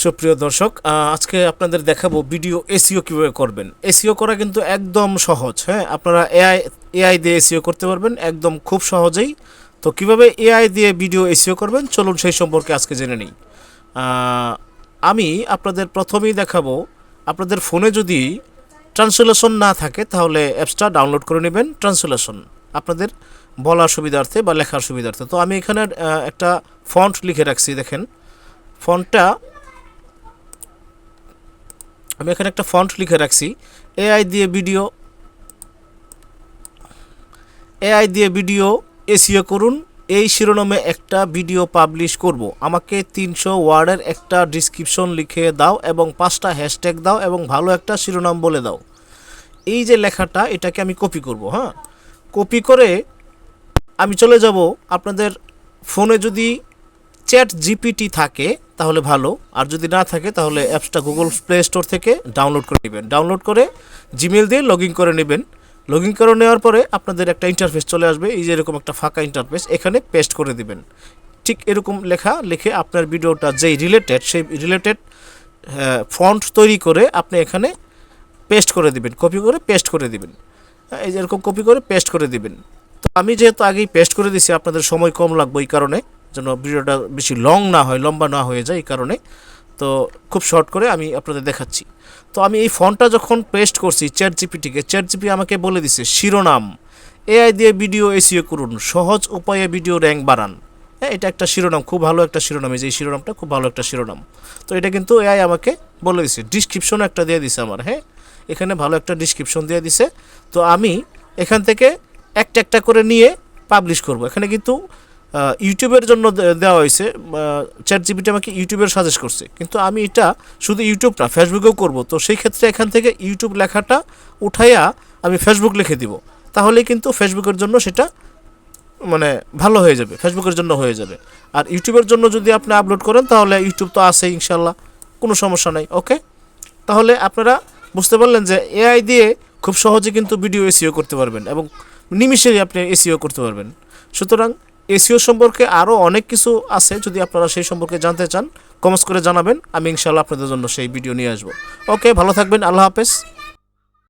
সুপ্রিয় দর্শক, আজকে আপনাদের দেখাবো ভিডিও এসইও কীভাবে করবেন। এসইও করা কিন্তু একদম সহজ। হ্যাঁ, আপনারা এআই দিয়ে এসইও করতে পারবেন একদম খুব সহজেই। তো কিভাবে এআই দিয়ে ভিডিও এসইও করবেন চলুন সেই সম্পর্কে আজকে জেনে নিই। আমি আপনাদের প্রথমেই দেখাবো, আপনাদের ফোনে যদি ট্রান্সলেশন না থাকে তাহলে অ্যাপসটা ডাউনলোড করে নেবেন। ট্রান্সলেশন আপনাদের বলার সুবিধার্থে বা লেখার সুবিধার্থে। তো আমি এখানে একটা ফন্ট লিখে রাখছি, দেখেন ফন্টটা। আমি এখানে একটা ফন্ট লিখে রাখছি, এআই দিয়ে ভিডিও এসইও করুন, এই শিরোনামে একটা ভিডিও পাবলিশ করব। আমাকে 300 ওয়ার্ডের একটা ডিসক্রিপশন লিখে দাও এবং 5টা হ্যাশট্যাগ দাও এবং ভালো একটা শিরোনাম বলে দাও। এই যে লেখাটা, এটাকে আমি কপি করব। হ্যাঁ, কপি করে আমি চলে যাব। আপনাদের ফোনে যদি চ্যাট জিপিটি থাকে তাহলে ভালো, আর যদি না থাকে তাহলে অ্যাপসটা গুগল প্লে স্টোর থেকে ডাউনলোড করে নেবেন। ডাউনলোড করে জিমেল দিয়ে লগ ইন করে নেবেন। লগ ইন করে নেওয়ার পরে আপনাদের একটা ইন্টারফেস চলে আসবে, এই যে এরকম একটা ফাঁকা ইন্টারফেস, এখানে পেস্ট করে দিবেন। ঠিক এরকম লেখা লিখে আপনার ভিডিওটা যেই রিলেটেড, সেই রিলেটেড ফন্ট তৈরি করে আপনি এখানে পেস্ট করে দিবেন, কপি করে পেস্ট করে দিবেন। এই যে এরকম কপি করে পেস্ট করে দিবেন। তো আমি যেহেতু আগেই পেস্ট করে দিছি, আপনাদের সময় কম লাগবে এই কারণে, যেন ভিডিওটা বেশি লম্বা না হয়ে যায় এই কারণে। তো খুব শর্ট করে আমি আপনাদের দেখাচ্ছি। তো আমি এই ফন্টটা যখন পেস্ট করছি চ্যাট জিপিটি আমাকে বলে দিছে শিরোনাম, এআই দিয়ে ভিডিও এসইও করুন, সহজ উপায়ে ভিডিও র্যাঙ্ক বাড়ান। হ্যাঁ, এটা একটা শিরোনাম, খুব ভালো একটা শিরোনাম। এই যে শিরোনামটা খুব ভালো একটা শিরোনাম। তো এটা কিন্তু এআই আমাকে বলে দিছে। ডিসক্রিপশন একটা দিয়ে দিছে আমার। হ্যাঁ, এখানে ভালো একটা ডিসক্রিপশন দিয়ে দিছে। তো আমি এখান থেকে একটা একটা করে নিয়ে পাবলিশ করব। এখানে কিন্তু ইউটিউবের জন্য দেওয়া হয়েছে, চ্যাট জিপিটি আমাকে ইউটিউবের সাজেস্ট করছে, কিন্তু আমি এটা শুধু ইউটিউব না ফেসবুকেও করব। তো সেই ক্ষেত্রে এখান থেকে ইউটিউব লেখাটা উঠাইয়া আমি ফেসবুক লিখে দিব, তাহলে কিন্তু ফেসবুকের জন্য সেটা মানে ভালো হয়ে যাবে, ফেসবুকের জন্য হয়ে যাবে। আর ইউটিউবের জন্য যদি আপনি আপলোড করেন তাহলে ইউটিউব তো আছে ইনশাল্লাহ, কোনো সমস্যা নাই। ওকে, তাহলে আপনারা বুঝতে পারলেন যে এআই দিয়ে খুব সহজে কিন্তু ভিডিও এসইও করতে পারবেন এবং নিমিষেই আপনি এসইও করতে পারবেন। সুতরাং এসইও সম্পর্কে আরও অনেক কিছু আছে, যদি আপনারা সেই সম্পর্কে জানতে চান কমেন্টস করে জানাবেন, আমি ইনশাআল্লাহ আপনাদের জন্য সেই ভিডিও নিয়ে আসবো। ওকে, ভালো থাকবেন, আল্লাহ হাফেজ।